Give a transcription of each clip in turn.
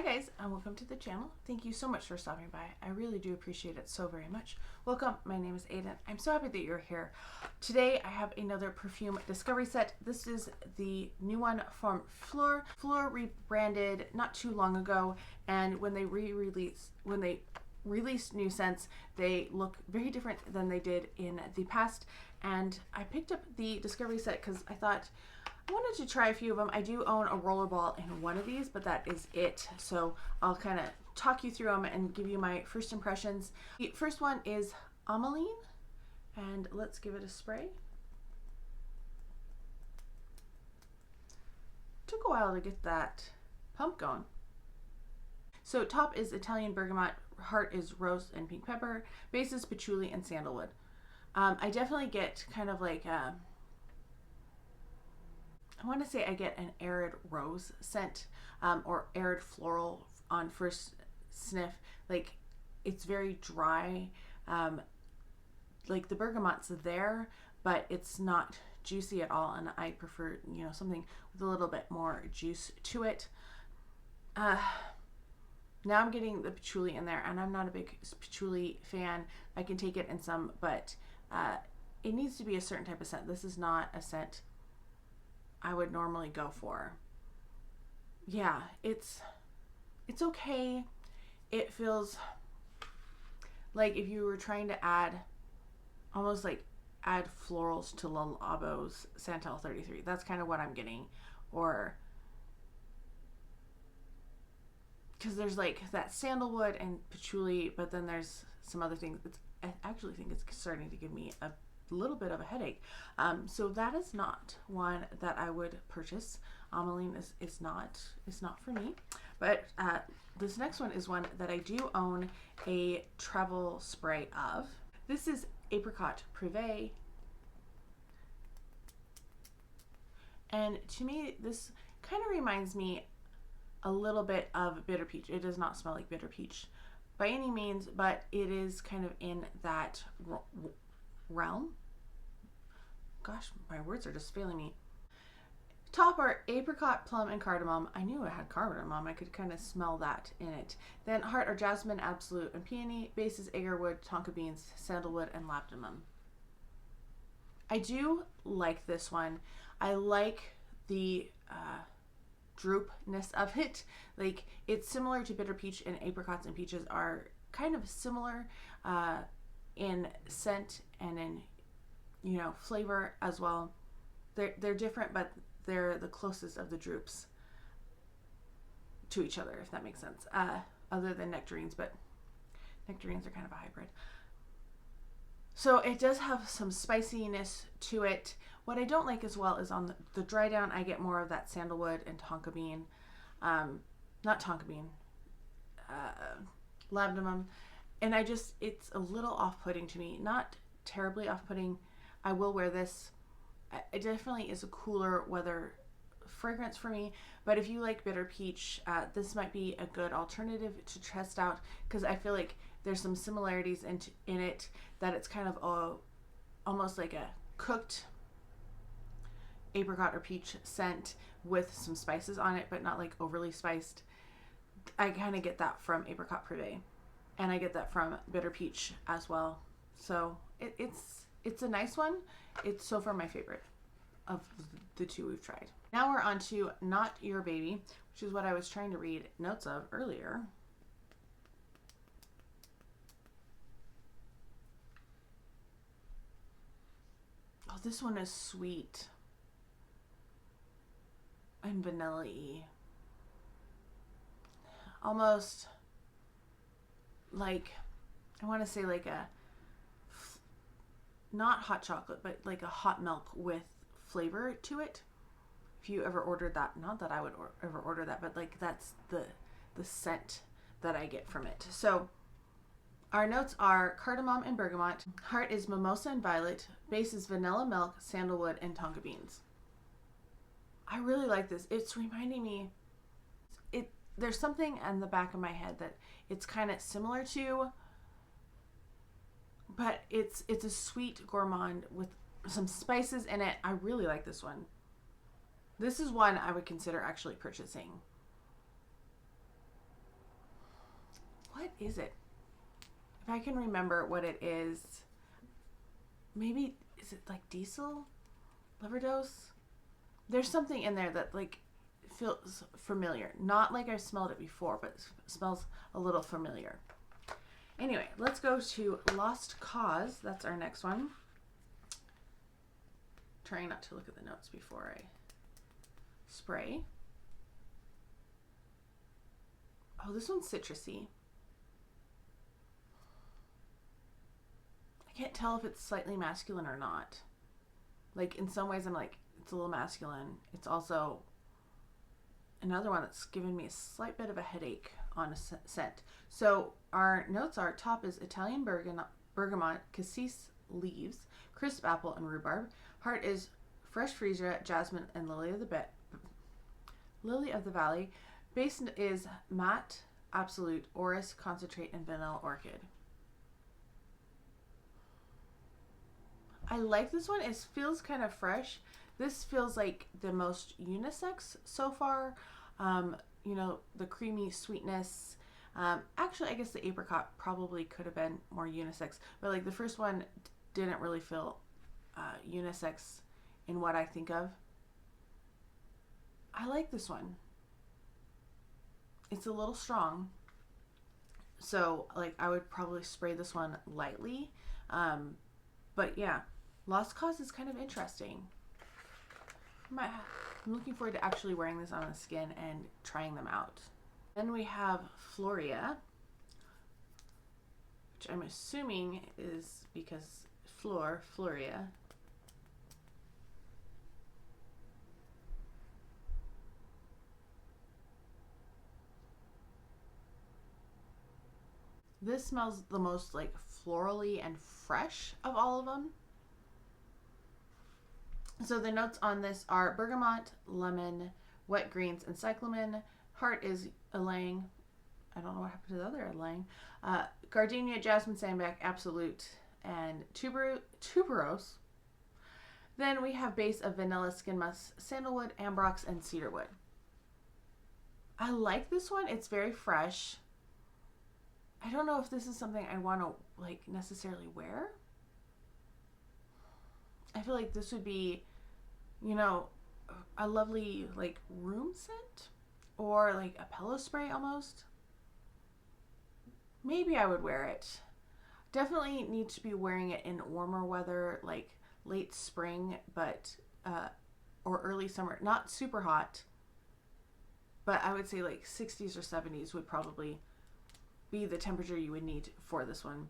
Hi guys, and welcome to the channel. Thank you so much for stopping by. I really do appreciate it so very much. Welcome, my name is Aiden. I'm so happy that you're here. Today I have another perfume discovery set. This is the new one from Phlur. Phlur rebranded not too long ago, and when they released new scents, they look very different than they did in the past. And I picked up the discovery set because I thought I wanted to try a few of them. I do own a rollerball in one of these, but that is it. So I'll kind of talk you through them and give you my first impressions. The first one is Ameline, and let's give it a spray. Took a while to get that pump going. So top is Italian bergamot, heart is rose and pink pepper, base is patchouli and sandalwood. I definitely get kind of like I want to say I get an arid rose scent or arid floral on first sniff. Like it's very dry. Like the bergamot's there, but it's not juicy at all. And I prefer, you know, something with a little bit more juice to it. Now I'm getting the patchouli in there, and I'm not a big patchouli fan. I can take it in some, but it needs to be a certain type of scent. This is not a scent I would normally go for. Yeah, it's okay. It feels like if you were trying to add, almost like add florals to Le Labo's Santal 33. That's kind of what I'm getting. Or because there's like that sandalwood and patchouli, but then there's some other things. I actually think it's starting to give me a little bit of a headache. So that is not one that I would purchase. Ameline is not for me. But this next one is one that I do own a travel spray of. This is Apricot Privé. And to me, this kind of reminds me a little bit of bitter peach. It does not smell like bitter peach by any means, but it is kind of in that realm. Gosh, my words are just failing me. Top are apricot, plum, and cardamom. I knew it had cardamom. I could kind of smell that in it. Then heart are jasmine, absolute, and peony. Base is agarwood, tonka beans, sandalwood, and labdanum. I do like this one. I like the droopness of it. Like it's similar to bitter peach, and apricots and peaches are kind of similar in scent and in, you know, flavor as well. They're different, but they're the closest of the droops to each other, if that makes sense. Other than nectarines, but nectarines are kind of a hybrid. So it does have some spiciness to it. What I don't like as well is on the dry down, I get more of that sandalwood and tonka bean. Not tonka bean, labdanum. And it's a little off-putting to me. Not terribly off-putting. I will wear this. It definitely is a cooler weather fragrance for me, but if you like bitter peach, this might be a good alternative to test out, because I feel like there's some similarities in it, that it's kind of almost like a cooked apricot or peach scent with some spices on it, but not like overly spiced. I kind of get that from Apricot Privé, and I get that from bitter peach as well. So it's a nice one. It's so far my favorite of the two we've tried. Now we're on to Not Your Baby, which is what I was trying to read notes of earlier. Oh, this one is sweet and vanilla-y. Almost like, I want to say like a, not hot chocolate, but like a hot milk with flavor to it. If you ever ordered that, not that I would ever order that, but like that's the scent that I get from it. So our notes are cardamom and bergamot. Heart is mimosa and violet. Base is vanilla milk, sandalwood, and tonka beans. I really like this. It's reminding me, there's something in the back of my head that it's kind of similar to, but it's a sweet gourmand with some spices in it. I really like this one. This is one I would consider actually purchasing. what is it? If I can remember what it is, maybe, is it like diesel? Overdose? There's something in there that like feels familiar. Not like I've smelled it before, but it smells a little familiar. Anyway, let's go to Lost Cause. That's our next one. Trying not to look at the notes before I spray. Oh, this one's citrusy. I can't tell if it's slightly masculine or not. Like in some ways I'm like, it's a little masculine. It's also another one that's given me a slight bit of a headache on a scent. So our notes are: top is Italian bergamot, cassis leaves, crisp apple, and rhubarb. Heart is fresh freesia, jasmine, and lily of the valley. Base is matte, absolute, orris, concentrate, and vanilla orchid. I like this one. It feels kind of fresh. This feels like the most unisex so far. You know, the creamy sweetness. Actually, I guess the apricot probably could have been more unisex, but like the first one didn't really feel unisex in what I think of. I like this one. It's a little strong, so like I would probably spray this one lightly. But yeah, Lost Cause is kind of interesting. I'm looking forward to actually wearing this on the skin and trying them out. Then we have Phlur, which I'm assuming is because Phlur. This smells the most like florally and fresh of all of them. So the notes on this are bergamot, lemon, wet greens, and cyclamen. Heart is ylang. I don't know what happened to the other ylang. Gardenia, jasmine, sandalwood, absolute, and tuberose. Then we have base of vanilla, skin musk, sandalwood, ambrox, and cedarwood. I like this one. It's very fresh. I don't know if this is something I want to like necessarily wear. I feel like this would be, you know, a lovely like room scent or like a pillow spray almost. Maybe I would wear it. Definitely need to be wearing it in warmer weather, like late spring, but or early summer. Not super hot, but I would say like 60s or 70s would probably be the temperature you would need for this one.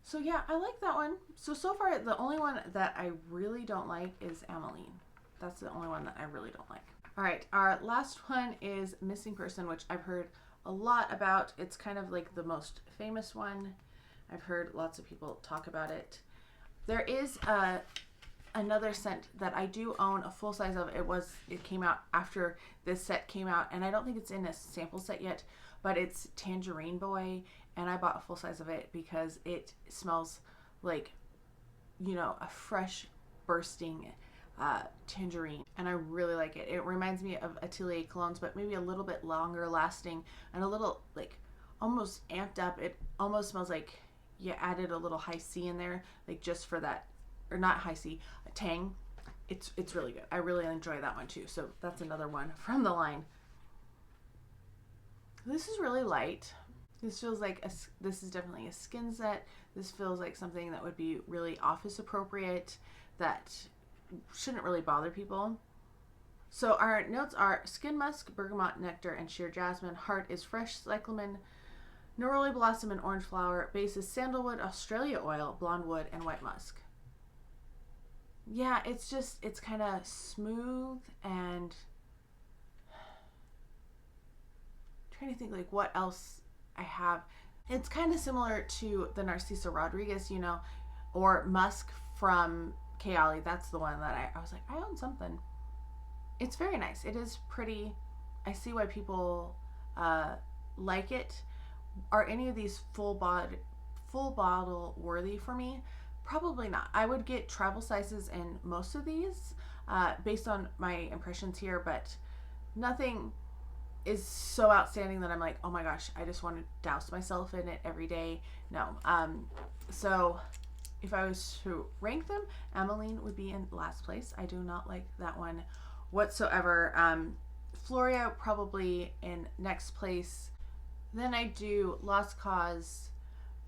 So yeah, I like that one. So far, the only one that I really don't like is Ameline. That's the only one that I really don't like. All right, our last one is Missing Person, which I've heard a lot about. It's kind of like the most famous one. I've heard lots of people talk about it. There is another scent that I do own a full size of. It came out after this set came out, and I don't think it's in a sample set yet, but it's Tangerine Boy, and I bought a full size of it because it smells like, you know, a fresh bursting tangerine, and I really like it. It reminds me of Atelier colognes, but maybe a little bit longer lasting and a little like almost amped up. It almost smells like you added a little high C in there, like just for that, or not high C, tang. It's really good. I really enjoy that one too. So that's another one from the line. This is really light. This feels like this is definitely a skin set. This feels like something that would be really office appropriate, that shouldn't really bother people. So our notes are skin musk, bergamot, nectar, and sheer jasmine. Heart is fresh cyclamen, neroli blossom, and orange flower. Base is sandalwood, Australia oil, blonde wood, and white musk. Yeah, it's kind of smooth, and I'm trying to think like what else I have. It's kind of similar to the Narciso Rodriguez, you know, or musk from Kayali. That's the one that I was like, I own something. It's very nice. It is pretty. I see why people like it. Are any of these full bottle worthy for me? Probably not. I would get travel sizes in most of these based on my impressions here, but nothing is so outstanding that I'm like, oh my gosh, I just want to douse myself in it every day. No. So if I was to rank them, Emmeline would be in last place. I do not like that one whatsoever. Floria probably in next place. Then I do Lost Cause,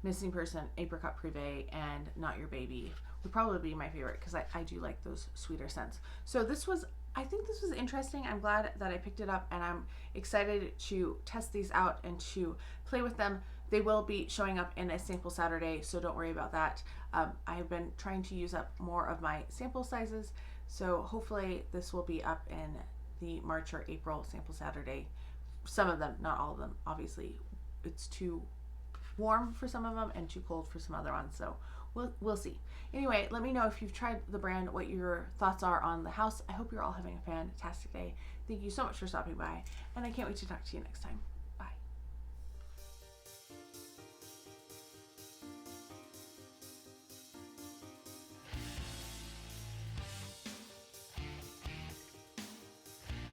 Missing Person, Apricot Privé, and Not Your Baby would probably be my favorite because I do like those sweeter scents. So I think this was interesting. I'm glad that I picked it up, and I'm excited to test these out and to play with them. They will be showing up in a sample Saturday, so don't worry about that. I have been trying to use up more of my sample sizes, so hopefully this will be up in the March or April sample Saturday. Some of them, not all of them. Obviously, it's too warm for some of them and too cold for some other ones, so we'll see. Anyway, let me know if you've tried the brand, what your thoughts are on the house. I hope you're all having a fantastic day. Thank you so much for stopping by, and I can't wait to talk to you next time.